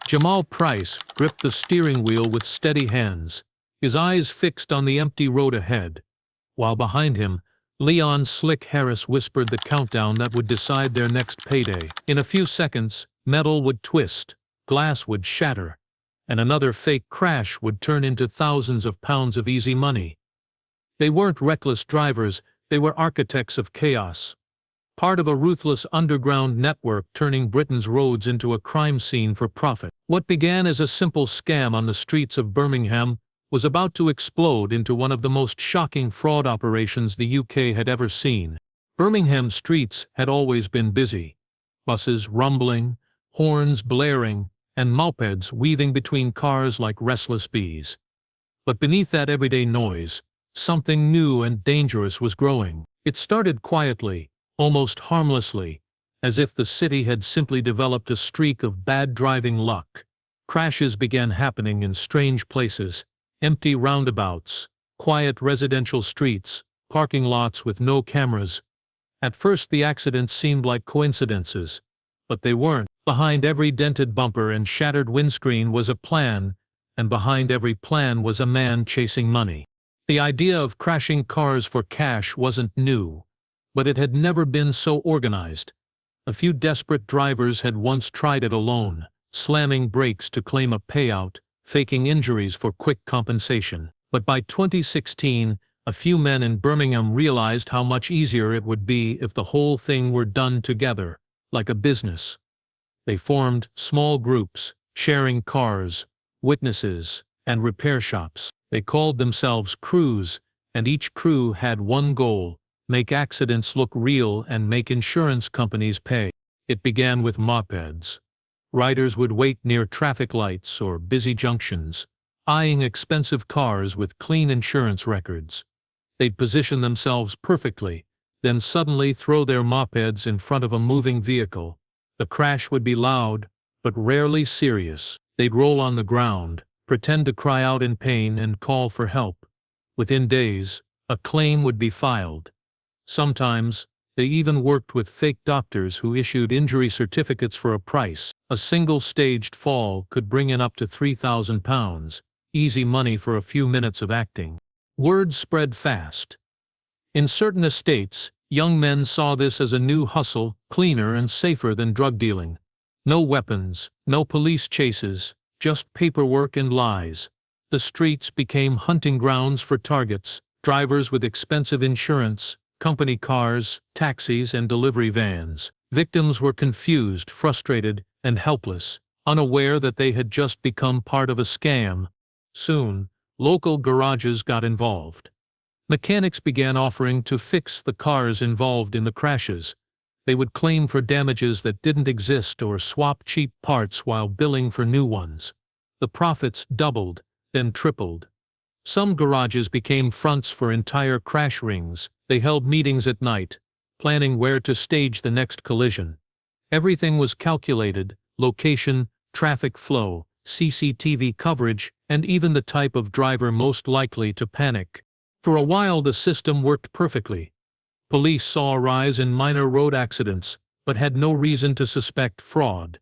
Jamal Price gripped the steering wheel with steady hands, his eyes fixed on the empty road ahead, while behind him, Leon "Slick" Harris whispered the countdown that would decide their next payday. In a few seconds, metal would twist, glass would shatter, and another fake crash would turn into thousands of pounds of easy money. They weren't reckless drivers, they were architects of chaos. Part of a ruthless underground network turning Britain's roads into a crime scene for profit. What began as a simple scam on the streets of Birmingham was about to explode into one of the most shocking fraud operations the UK had ever seen. Birmingham streets had always been busy. Buses rumbling, horns blaring, and mopeds weaving between cars like restless bees. But beneath that everyday noise, something new and dangerous was growing. It started quietly, almost harmlessly, as if the city had simply developed a streak of bad driving luck. Crashes began happening in strange places, empty roundabouts, quiet residential streets, parking lots with no cameras. At first the accidents seemed like coincidences, but they weren't. Behind every dented bumper and shattered windscreen was a plan, and behind every plan was a man chasing money. The idea of crashing cars for cash wasn't new, but it had never been so organized. A few desperate drivers had once tried it alone, slamming brakes to claim a payout, faking injuries for quick compensation. But by 2016, a few men in Birmingham realized how much easier it would be if the whole thing were done together, like a business. They formed small groups, sharing cars, witnesses, and repair shops. They called themselves crews, and each crew had one goal: make accidents look real and make insurance companies pay. It began with mopeds. Riders would wait near traffic lights or busy junctions, eyeing expensive cars with clean insurance records. They'd position themselves perfectly, then suddenly throw their mopeds in front of a moving vehicle. The crash would be loud, but rarely serious. They'd roll on the ground, pretend to cry out in pain and call for help. Within days, a claim would be filed. Sometimes, they even worked with fake doctors who issued injury certificates for a price. A single staged fall could bring in up to £3,000, easy money for a few minutes of acting. Word spread fast. In certain estates, young men saw this as a new hustle, cleaner and safer than drug dealing. No weapons, no police chases, just paperwork and lies. The streets became hunting grounds for targets, drivers with expensive insurance, company cars, taxis, and delivery vans. Victims were confused, frustrated, and helpless, unaware that they had just become part of a scam. Soon, local garages got involved. Mechanics began offering to fix the cars involved in the crashes. They would claim for damages that didn't exist or swap cheap parts while billing for new ones. The profits doubled, then tripled. Some garages became fronts for entire crash rings. They held meetings at night, planning where to stage the next collision. Everything was calculated: location, traffic flow, CCTV coverage, and even the type of driver most likely to panic. For a while the system worked perfectly. Police saw a rise in minor road accidents, but had no reason to suspect fraud.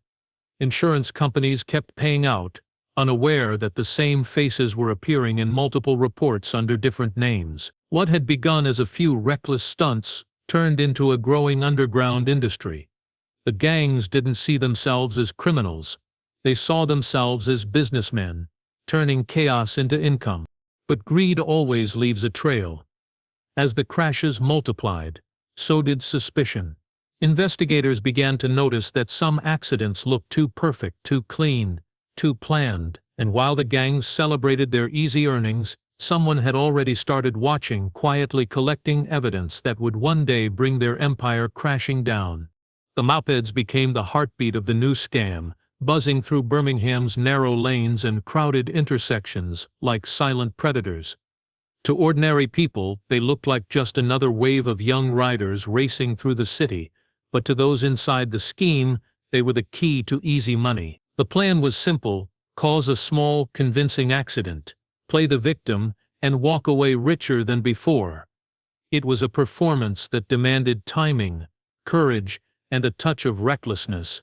Insurance companies kept paying out, unaware that the same faces were appearing in multiple reports under different names. What had begun as a few reckless stunts turned into a growing underground industry. The gangs didn't see themselves as criminals. They saw themselves as businessmen, turning chaos into income. But greed always leaves a trail. As the crashes multiplied, so did suspicion. Investigators began to notice that some accidents looked too perfect, too clean, too planned, and while the gangs celebrated their easy earnings, someone had already started watching, quietly collecting evidence that would one day bring their empire crashing down. The mopeds became the heartbeat of the new scam, buzzing through Birmingham's narrow lanes and crowded intersections like silent predators. To ordinary people, they looked like just another wave of young riders racing through the city, but to those inside the scheme, they were the key to easy money. The plan was simple: cause a small, convincing accident, play the victim, and walk away richer than before. It was a performance that demanded timing, courage, and a touch of recklessness.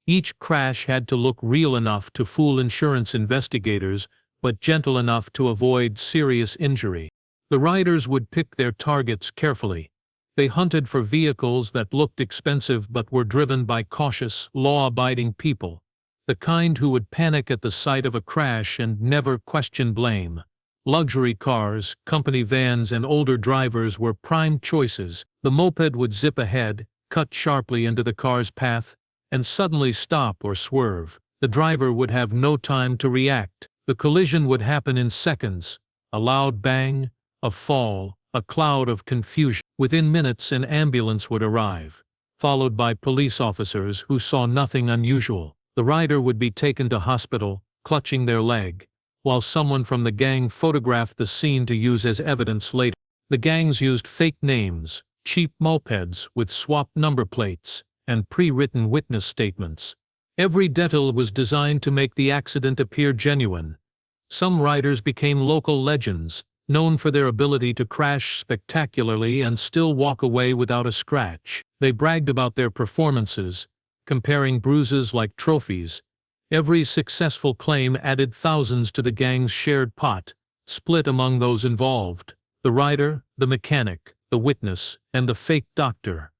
Each crash had to look real enough to fool insurance investigators, but gentle enough to avoid serious injury. The riders would pick their targets carefully. They hunted for vehicles that looked expensive but were driven by cautious, law-abiding people, the kind who would panic at the sight of a crash and never question blame. Luxury cars, company vans, and older drivers were prime choices. The moped would zip ahead, cut sharply into the car's path, and suddenly stop or swerve. The driver would have no time to react. The collision would happen in seconds. A loud bang, a fall, a cloud of confusion. Within minutes an ambulance would arrive, followed by police officers who saw nothing unusual. The rider would be taken to hospital, clutching their leg, while someone from the gang photographed the scene to use as evidence later. The gangs used fake names, cheap mopeds with swapped number plates, and pre-written witness statements. Every detail was designed to make the accident appear genuine. Some riders became local legends, known for their ability to crash spectacularly and still walk away without a scratch. They bragged about their performances, comparing bruises like trophies. Every successful claim added thousands to the gang's shared pot, split among those involved: the rider, the mechanic, the witness, and the fake doctor.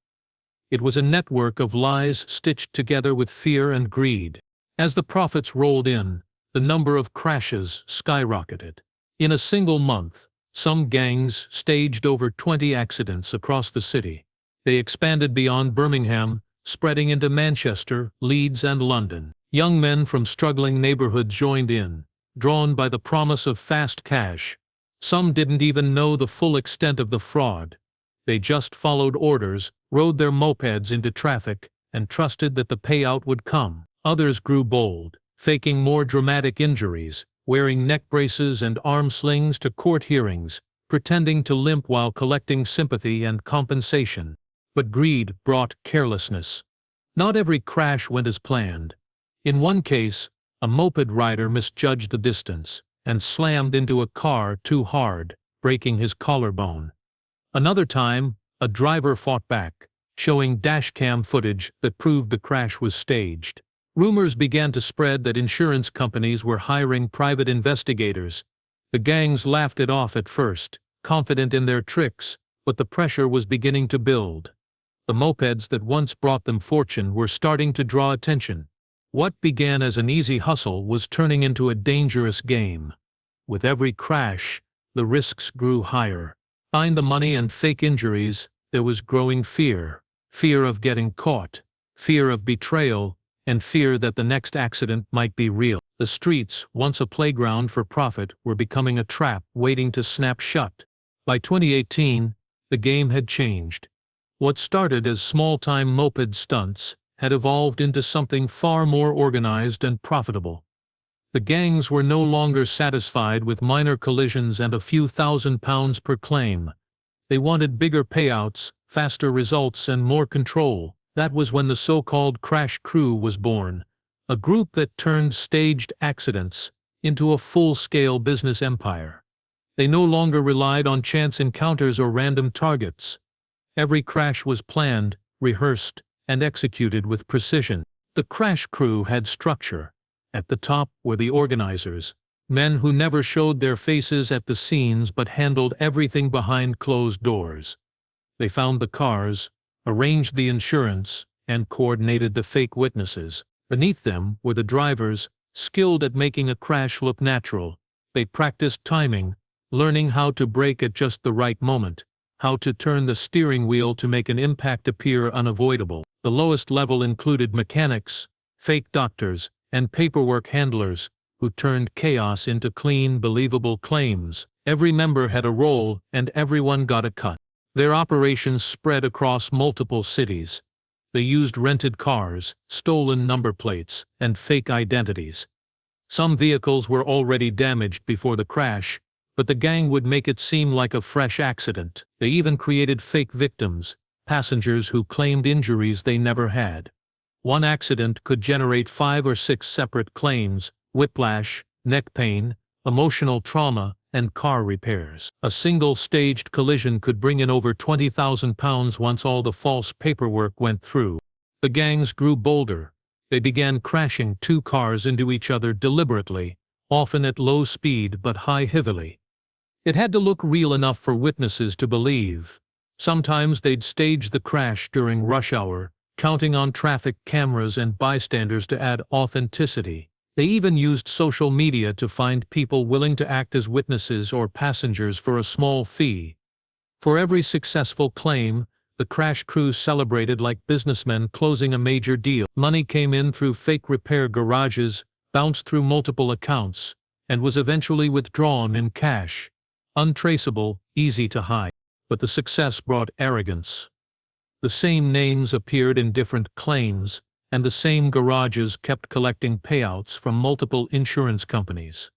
It was a network of lies stitched together with fear and greed. As the profits rolled in, the number of crashes skyrocketed. In a single month, some gangs staged over 20 accidents across the city. They expanded beyond Birmingham, spreading into Manchester, Leeds, and London. Young men from struggling neighborhoods joined in, drawn by the promise of fast cash. Some didn't even know the full extent of the fraud. They just followed orders, rode their mopeds into traffic, and trusted that the payout would come. Others grew bold, faking more dramatic injuries, wearing neck braces and arm slings to court hearings, pretending to limp while collecting sympathy and compensation. But greed brought carelessness. Not every crash went as planned. In one case, a moped rider misjudged the distance and slammed into a car too hard, breaking his collarbone. Another time, a driver fought back, showing dashcam footage that proved the crash was staged. Rumors began to spread that insurance companies were hiring private investigators. The gangs laughed it off at first, confident in their tricks, but the pressure was beginning to build. The mopeds that once brought them fortune were starting to draw attention. What began as an easy hustle was turning into a dangerous game. With every crash, the risks grew higher. Behind the money and fake injuries, there was growing fear. Fear of getting caught, fear of betrayal, and fear that the next accident might be real. The streets, once a playground for profit, were becoming a trap waiting to snap shut. By 2018, the game had changed. What started as small-time moped stunts had evolved into something far more organized and profitable. The gangs were no longer satisfied with minor collisions and a few £1,000s per claim. They wanted bigger payouts, faster results, and more control. That was when the so-called crash crew was born, a group that turned staged accidents into a full-scale business empire. They no longer relied on chance encounters or random targets. Every crash was planned, rehearsed, and executed with precision. The crash crew had structure. At the top were the organizers, men who never showed their faces at the scenes but handled everything behind closed doors. They found the cars, arranged the insurance, and coordinated the fake witnesses. Beneath them were the drivers, skilled at making a crash look natural. They practiced timing, learning how to brake at just the right moment, how to turn the steering wheel to make an impact appear unavoidable. The lowest level included mechanics, fake doctors, and paperwork handlers, who turned chaos into clean, believable claims. Every member had a role, and everyone got a cut. Their operations spread across multiple cities. They used rented cars, stolen number plates, and fake identities. Some vehicles were already damaged before the crash, but the gang would make it seem like a fresh accident. They even created fake victims, passengers who claimed injuries they never had. One accident could generate 5 or 6 separate claims: whiplash, neck pain, emotional trauma, and car repairs. A single staged collision could bring in over £20,000 once all the false paperwork went through. The gangs grew bolder, They began crashing two cars into each other deliberately, often at low speed but high heavily. It had to look real enough for witnesses to believe. Sometimes they'd stage the crash during rush hour, counting on traffic cameras and bystanders to add authenticity. They even used social media to find people willing to act as witnesses or passengers for a small fee. For every successful claim, the crash crew celebrated like businessmen closing a major deal. Money came in through fake repair garages, bounced through multiple accounts, and was eventually withdrawn in cash. Untraceable, easy to hide. But the success brought arrogance. The same names appeared in different claims, and the same garages kept collecting payouts from multiple insurance companies.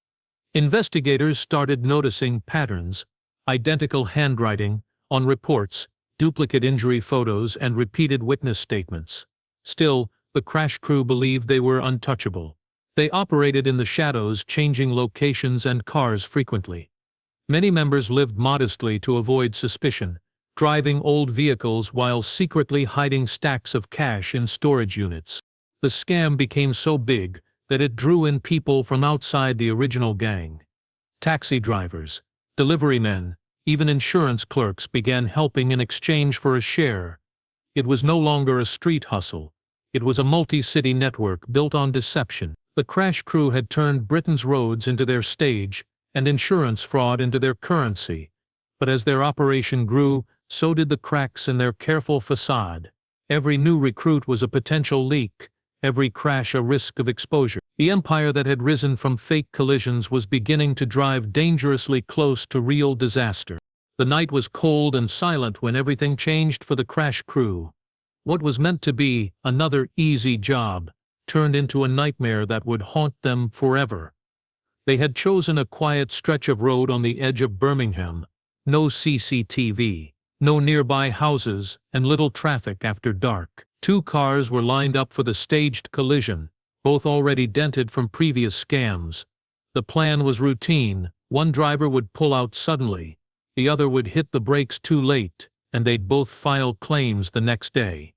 Investigators started noticing patterns: identical handwriting on reports, duplicate injury photos, and repeated witness statements. Still, the crash crew believed they were untouchable. They operated in the shadows, changing locations and cars frequently. Many members lived modestly to avoid suspicion, driving old vehicles while secretly hiding stacks of cash in storage units. The scam became so big that it drew in people from outside the original gang. Taxi drivers, delivery men, even insurance clerks began helping in exchange for a share. It was no longer a street hustle. It was a multi-city network built on deception. The crash crew had turned Britain's roads into their stage, and insurance fraud into their currency. But as their operation grew, so did the cracks in their careful facade. Every new recruit was a potential leak, every crash a risk of exposure. The empire that had risen from fake collisions was beginning to drive dangerously close to real disaster. The night was cold and silent when everything changed for the crash crew. What was meant to be another easy job turned into a nightmare that would haunt them forever. They had chosen a quiet stretch of road on the edge of Birmingham. No CCTV, no nearby houses, and little traffic after dark. Two cars were lined up for the staged collision, both already dented from previous scams. The plan was routine: one driver would pull out suddenly, the other would hit the brakes too late, and they'd both file claims the next day.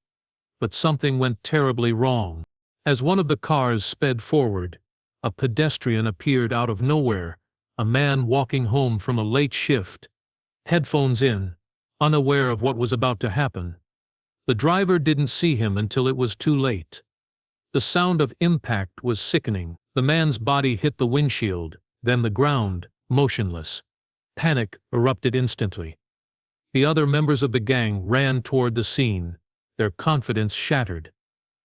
But something went terribly wrong. As one of the cars sped forward, a pedestrian appeared out of nowhere, a man walking home from a late shift, headphones in, unaware of what was about to happen. The driver didn't see him until it was too late. The sound of impact was sickening. The man's body hit the windshield, then the ground, motionless. Panic erupted instantly. The other members of the gang ran toward the scene, their confidence shattered.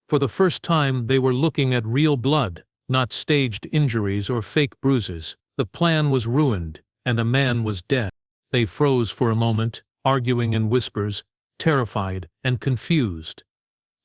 For the first time, they were looking at real blood, not staged injuries or fake bruises. The plan was ruined, and a man was dead. They froze for a moment, arguing in whispers, terrified and confused.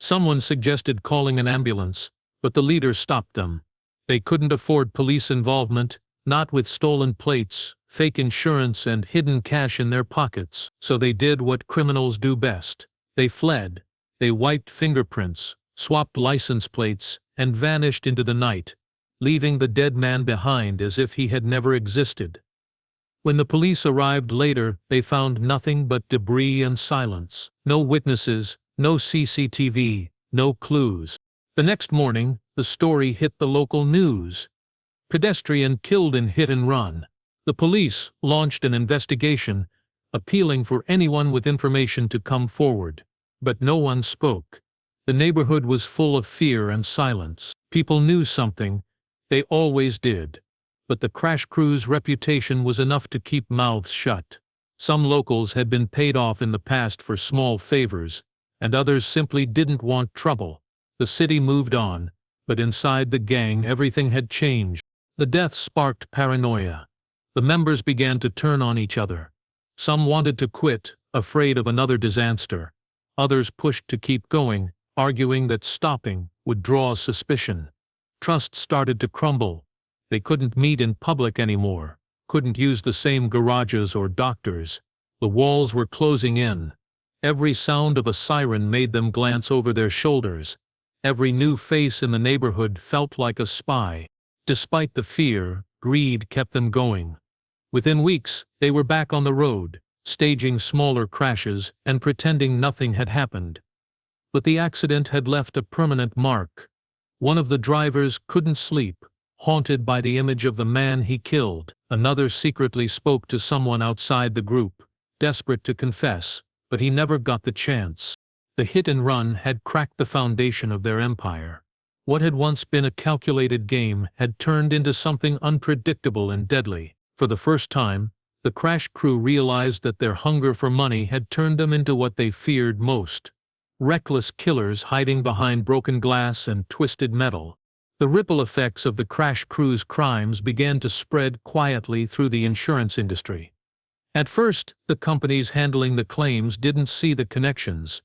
Someone suggested calling an ambulance, but the leader stopped them. They couldn't afford police involvement, not with stolen plates, fake insurance, and hidden cash in their pockets. So they did what criminals do best. They fled. They wiped fingerprints, swapped license plates, and vanished into the night, leaving the dead man behind as if he had never existed. When the police arrived later, they found nothing but debris and silence. No witnesses, no CCTV, no clues. The next morning, the story hit the local news. Pedestrian killed in hit and run. The police launched an investigation, appealing for anyone with information to come forward. But no one spoke. The neighborhood was full of fear and silence. People knew something. They always did. But the crash crew's reputation was enough to keep mouths shut. Some locals had been paid off in the past for small favors, and others simply didn't want trouble. The city moved on, but inside the gang everything had changed. The death sparked paranoia. The members began to turn on each other. Some wanted to quit, afraid of another disaster. Others pushed to keep going, arguing that stopping would draw suspicion. Trust started to crumble. They couldn't meet in public anymore, couldn't use the same garages or doctors. The walls were closing in. Every sound of a siren made them glance over their shoulders. Every new face in the neighborhood felt like a spy. Despite the fear, greed kept them going. Within weeks, they were back on the road, staging smaller crashes and pretending nothing had happened. But the accident had left a permanent mark. One of the drivers couldn't sleep, haunted by the image of the man he killed. Another secretly spoke to someone outside the group, desperate to confess, but he never got the chance. The hit and run had cracked the foundation of their empire. What had once been a calculated game had turned into something unpredictable and deadly. For the first time, the crash crew realized that their hunger for money had turned them into what they feared most: reckless killers hiding behind broken glass and twisted metal. The ripple effects of the crash crew's crimes began to spread quietly through the insurance industry. At first, the companies handling the claims didn't see the connections,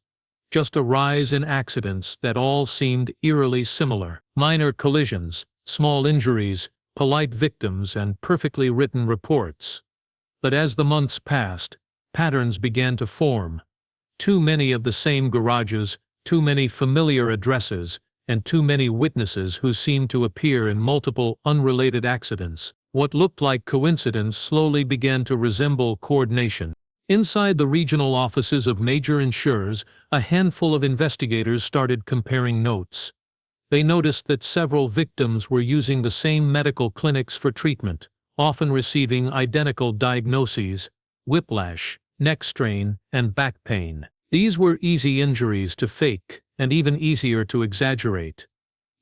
just a rise in accidents that all seemed eerily similar. Minor collisions, small injuries, polite victims, and perfectly written reports. But as the months passed, patterns began to form. Too many of the same garages, too many familiar addresses, and too many witnesses who seemed to appear in multiple unrelated accidents. What looked like coincidence slowly began to resemble coordination. Inside the regional offices of major insurers, a handful of investigators started comparing notes. They noticed that several victims were using the same medical clinics for treatment, often receiving identical diagnoses: whiplash, neck strain, and back pain. These were easy injuries to fake, and even easier to exaggerate.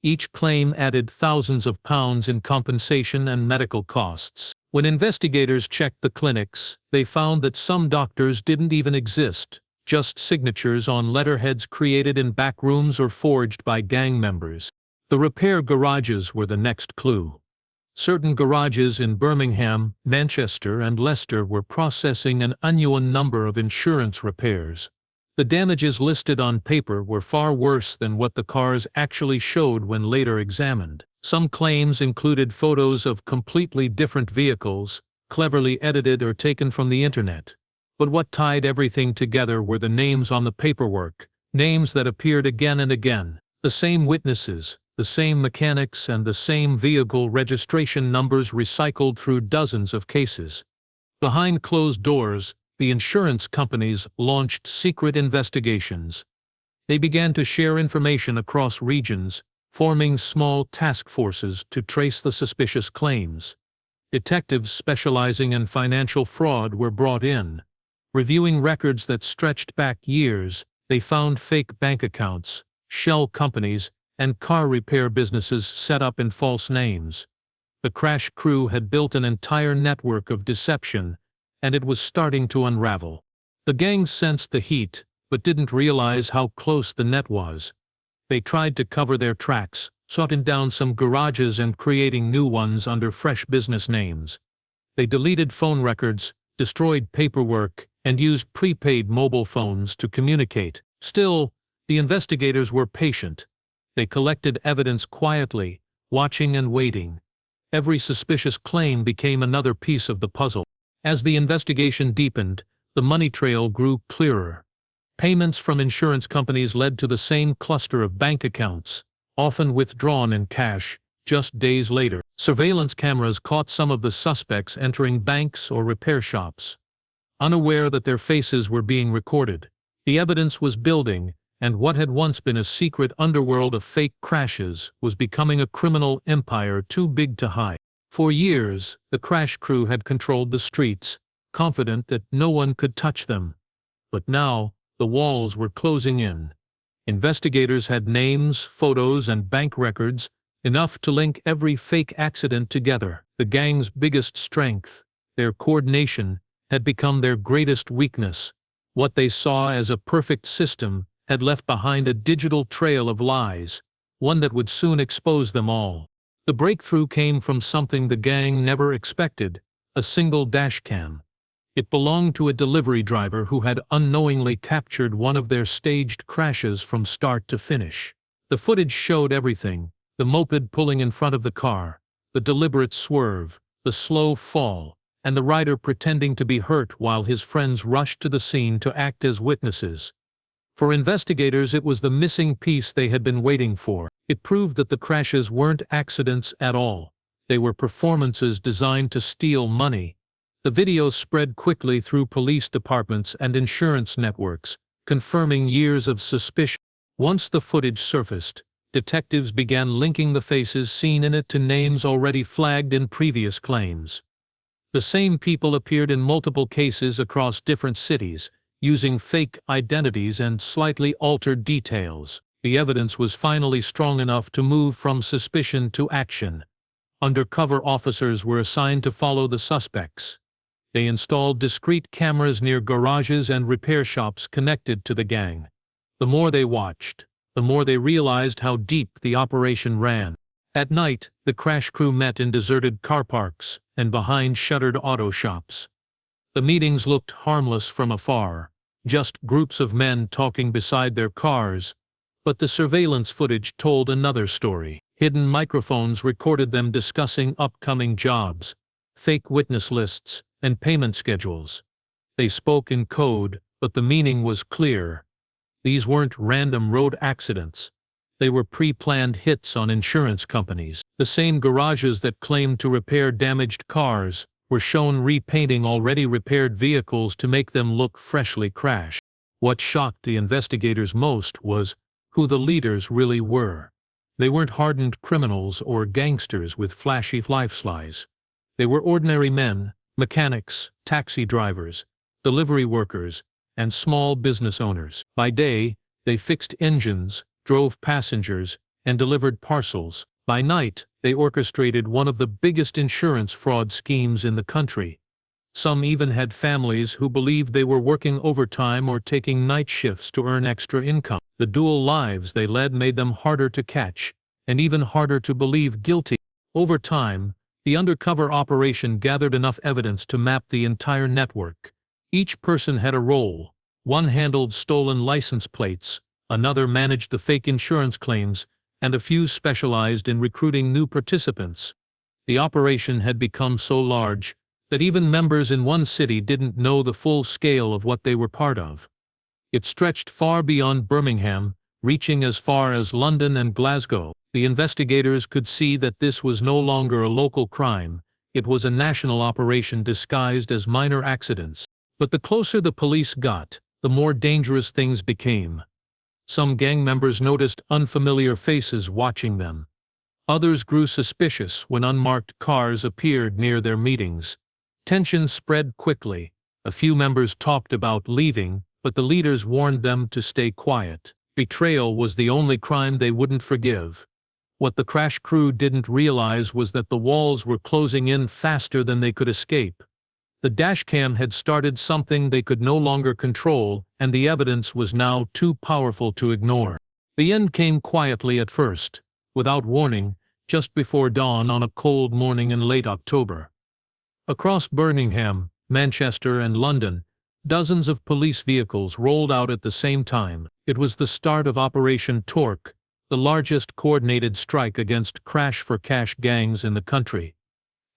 Each claim added thousands of pounds in compensation and medical costs. When investigators checked the clinics, they found that some doctors didn't even exist, just signatures on letterheads created in back rooms or forged by gang members. The repair garages were the next clue. Certain garages in Birmingham, Manchester, and Leicester were processing an unknown number of insurance repairs. The damages listed on paper were far worse than what the cars actually showed when later examined. Some claims included photos of completely different vehicles, cleverly edited or taken from the internet. But what tied everything together were the names on the paperwork, names that appeared again and again. The same witnesses, the same mechanics, and the same vehicle registration numbers recycled through dozens of cases. Behind closed doors, the insurance companies launched secret investigations. They began to share information across regions, forming small task forces to trace the suspicious claims. Detectives specializing in financial fraud were brought in. Reviewing records that stretched back years, they found fake bank accounts, shell companies, and car repair businesses set up in false names. The crash crew had built an entire network of deception, and it was starting to unravel. The gang sensed the heat, but didn't realize how close the net was. They tried to cover their tracks, shutting down some garages and creating new ones under fresh business names. They deleted phone records, destroyed paperwork, and used prepaid mobile phones to communicate. Still, the investigators were patient. They collected evidence quietly, watching and waiting. Every suspicious claim became another piece of the puzzle. As the investigation deepened, the money trail grew clearer. Payments from insurance companies led to the same cluster of bank accounts, often withdrawn in cash, just days later. Surveillance cameras caught some of the suspects entering banks or repair shops. Unaware that their faces were being recorded, the evidence was building, and what had once been a secret underworld of fake crashes was becoming a criminal empire too big to hide. For years, the crash crew had controlled the streets, confident that no one could touch them. But now, the walls were closing in. Investigators had names, photos, and bank records, enough to link every fake accident together. The gang's biggest strength, their coordination, had become their greatest weakness. What they saw as a perfect system had left behind a digital trail of lies, one that would soon expose them all. The breakthrough came from something the gang never expected: a single dashcam. It belonged to a delivery driver who had unknowingly captured one of their staged crashes from start to finish. The footage showed everything: the moped pulling in front of the car, the deliberate swerve, the slow fall, and the rider pretending to be hurt while his friends rushed to the scene to act as witnesses. For investigators, it was the missing piece they had been waiting for. It proved that the crashes weren't accidents at all. They were performances designed to steal money. The video spread quickly through police departments and insurance networks, confirming years of suspicion. Once the footage surfaced, detectives began linking the faces seen in it to names already flagged in previous claims. The same people appeared in multiple cases across different cities, using fake identities and slightly altered details. The evidence was finally strong enough to move from suspicion to action. Undercover officers were assigned to follow the suspects. They installed discreet cameras near garages and repair shops connected to the gang. The more they watched, the more they realized how deep the operation ran. At night, the crash crew met in deserted car parks and behind shuttered auto shops. The meetings looked harmless from afar, just groups of men talking beside their cars, but the surveillance footage told another story. Hidden microphones recorded them discussing upcoming jobs, fake witness lists, and payment schedules. They spoke in code, but the meaning was clear. These weren't random road accidents. They were pre-planned hits on insurance companies. The same garages that claimed to repair damaged cars were shown repainting already repaired vehicles to make them look freshly crashed. What shocked the investigators most was who the leaders really were. They weren't hardened criminals or gangsters with flashy lifestyles. They were ordinary men, mechanics, taxi drivers, delivery workers, and small business owners. By day, they fixed engines, drove passengers, and delivered parcels. By night, they orchestrated one of the biggest insurance fraud schemes in the country. Some even had families who believed they were working overtime or taking night shifts to earn extra income. The dual lives they led made them harder to catch, and even harder to believe guilty. Over time, the undercover operation gathered enough evidence to map the entire network. Each person had a role. One handled stolen license plates, another managed the fake insurance claims, and a few specialized in recruiting new participants. The operation had become so large that even members in one city didn't know the full scale of what they were part of. It stretched far beyond Birmingham, reaching as far as London and Glasgow. The investigators could see that this was no longer a local crime. It was a national operation disguised as minor accidents. But the closer the police got, the more dangerous things became. Some gang members noticed unfamiliar faces watching them. Others grew suspicious when unmarked cars appeared near their meetings. Tension spread quickly. A few members talked about leaving, but the leaders warned them to stay quiet. Betrayal was the only crime they wouldn't forgive. What the crash crew didn't realize was that the walls were closing in faster than they could escape. The dashcam had started something they could no longer control, and the evidence was now too powerful to ignore. The end came quietly at first, without warning, just before dawn on a cold morning in late October. Across Birmingham, Manchester, and London, dozens of police vehicles rolled out at the same time. It was the start of Operation Torque, the largest coordinated strike against crash-for-cash gangs in the country.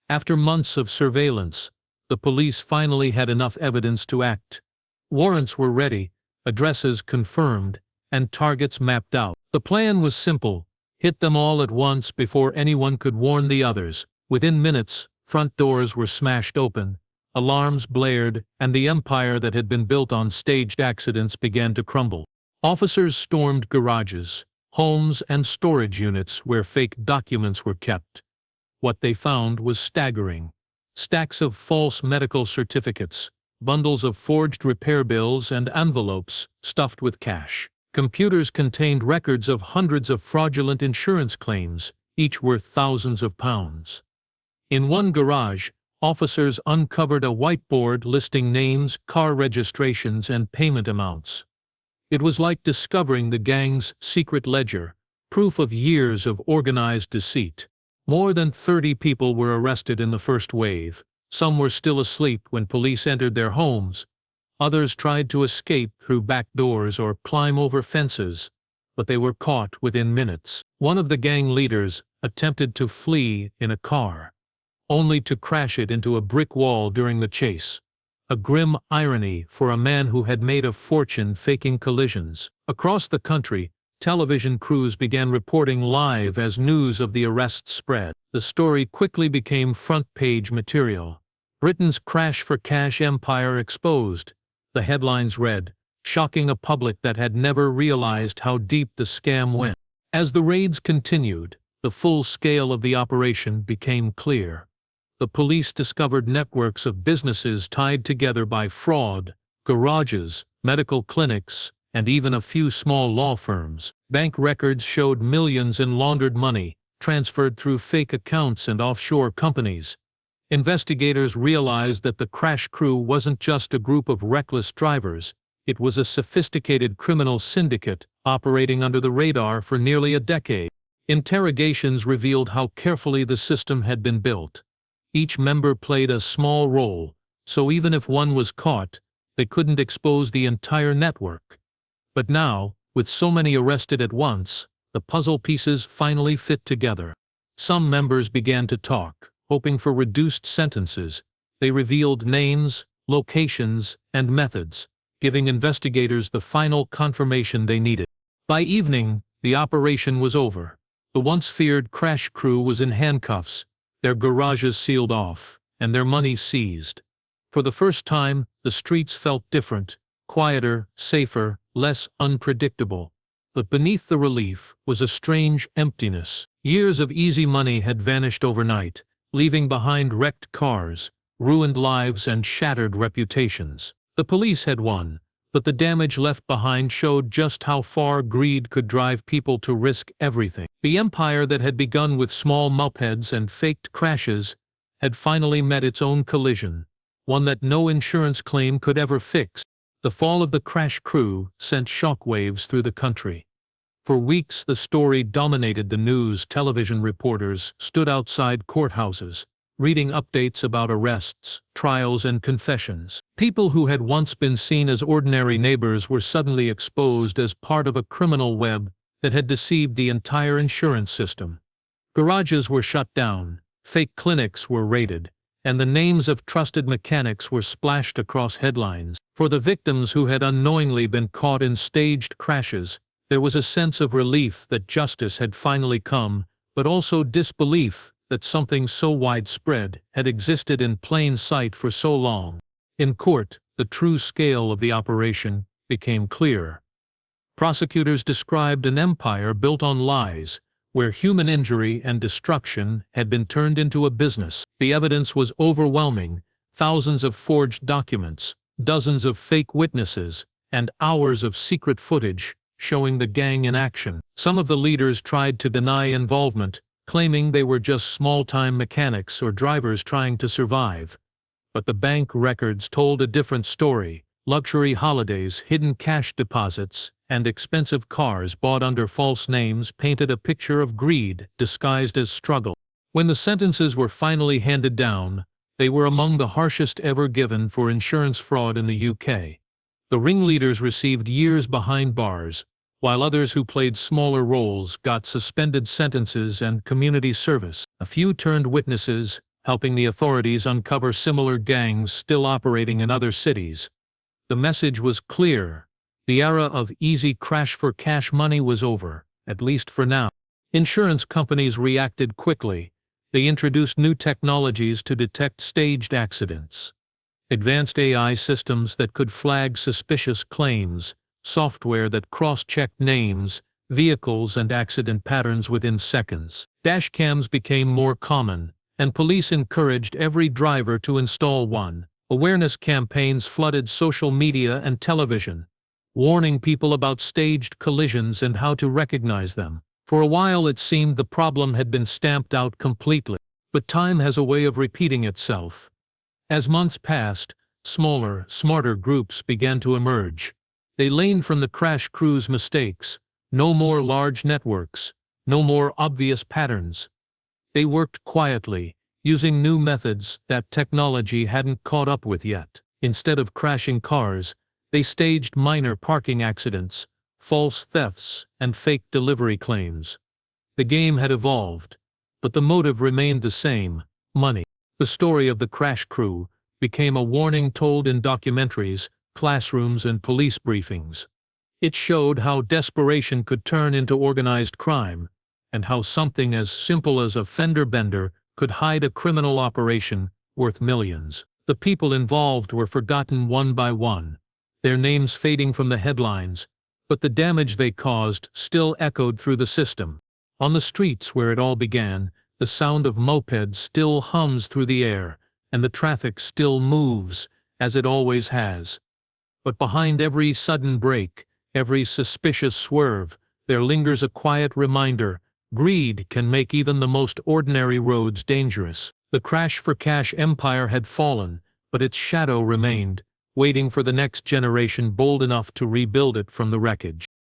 After months of surveillance, the police finally had enough evidence to act. Warrants were ready, addresses confirmed, and targets mapped out. The plan was simple: hit them all at once before anyone could warn the others. Within minutes, front doors were smashed open, alarms blared, and the empire that had been built on staged accidents began to crumble. Officers stormed garages, homes, and storage units where fake documents were kept. What they found was staggering. Stacks of false medical certificates, bundles of forged repair bills, and envelopes stuffed with cash. Computers contained records of hundreds of fraudulent insurance claims, each worth thousands of pounds. In one garage, officers uncovered a whiteboard listing names, car registrations, and payment amounts. It was like discovering the gang's secret ledger, proof of years of organized deceit. More than 30 people were arrested in the first wave. Some were still asleep when police entered their homes. Others tried to escape through back doors or climb over fences, but they were caught within minutes. One of the gang leaders attempted to flee in a car, only to crash it into a brick wall during the chase. A grim irony for a man who had made a fortune faking collisions. Across the country, television crews began reporting live as news of the arrests spread. The story quickly became front-page material. Britain's crash-for-cash empire exposed. The headlines read, shocking a public that had never realized how deep the scam went. As the raids continued, the full scale of the operation became clear. The police discovered networks of businesses tied together by fraud, garages, medical clinics, and even a few small law firms. Bank records showed millions in laundered money, transferred through fake accounts and offshore companies. Investigators realized that the crash crew wasn't just a group of reckless drivers, it was a sophisticated criminal syndicate operating under the radar for nearly a decade. Interrogations revealed how carefully the system had been built. Each member played a small role, so even if one was caught, they couldn't expose the entire network. But now, with so many arrested at once, the puzzle pieces finally fit together. Some members began to talk, hoping for reduced sentences. They revealed names, locations, and methods, giving investigators the final confirmation they needed. By evening, the operation was over. The once feared crash crew was in handcuffs, their garages sealed off, and their money seized. For the first time, the streets felt different, quieter, safer, less unpredictable. But beneath the relief was a strange emptiness. Years of easy money had vanished overnight, leaving behind wrecked cars, ruined lives, and shattered reputations. The police had won, but the damage left behind showed just how far greed could drive people to risk everything. The empire that had begun with small mopeds and faked crashes had finally met its own collision, one that no insurance claim could ever fix. The fall of the crash crew sent shockwaves through the country. For weeks the story dominated the news. Television reporters stood outside courthouses, reading updates about arrests, trials, and confessions. People who had once been seen as ordinary neighbors were suddenly exposed as part of a criminal web that had deceived the entire insurance system. Garages were shut down, fake clinics were raided, and the names of trusted mechanics were splashed across headlines. For the victims who had unknowingly been caught in staged crashes, there was a sense of relief that justice had finally come, but also disbelief that something so widespread had existed in plain sight for so long. In court, the true scale of the operation became clear. Prosecutors described an empire built on lies, where human injury and destruction had been turned into a business. The evidence was overwhelming: thousands of forged documents, dozens of fake witnesses, and hours of secret footage showing the gang in action. Some of the leaders tried to deny involvement, claiming they were just small-time mechanics or drivers trying to survive. But the bank records told a different story: luxury holidays, hidden cash deposits, and expensive cars bought under false names painted a picture of greed disguised as struggle. When the sentences were finally handed down, they were among the harshest ever given for insurance fraud in the UK. The ringleaders received years behind bars, while others who played smaller roles got suspended sentences and community service. A few turned witnesses, helping the authorities uncover similar gangs still operating in other cities. The message was clear: the era of easy crash for cash money was over, at least for now. Insurance companies reacted quickly. They introduced new technologies to detect staged accidents. Advanced AI systems that could flag suspicious claims, software that cross-checked names, vehicles, and accident patterns within seconds. Dashcams became more common, and police encouraged every driver to install one. Awareness campaigns flooded social media and television, warning people about staged collisions and how to recognize them. For a while it seemed the problem had been stamped out completely. But time has a way of repeating itself. As months passed, smaller, smarter groups began to emerge. They learned from the crash crew's mistakes. No more large networks, no more obvious patterns. They worked quietly, using new methods that technology hadn't caught up with yet. Instead of crashing cars, they staged minor parking accidents, false thefts, and fake delivery claims. The game had evolved, but the motive remained the same: money. The story of the crash crew became a warning told in documentaries, classrooms, and police briefings. It showed how desperation could turn into organized crime, and how something as simple as a fender bender could hide a criminal operation worth millions. The people involved were forgotten one by one, their names fading from the headlines, but the damage they caused still echoed through the system. On the streets where it all began, the sound of mopeds still hums through the air, and the traffic still moves, as it always has. But behind every sudden break, every suspicious swerve, there lingers a quiet reminder: greed can make even the most ordinary roads dangerous. The crash-for-cash empire had fallen, but its shadow remained, waiting for the next generation bold enough to rebuild it from the wreckage.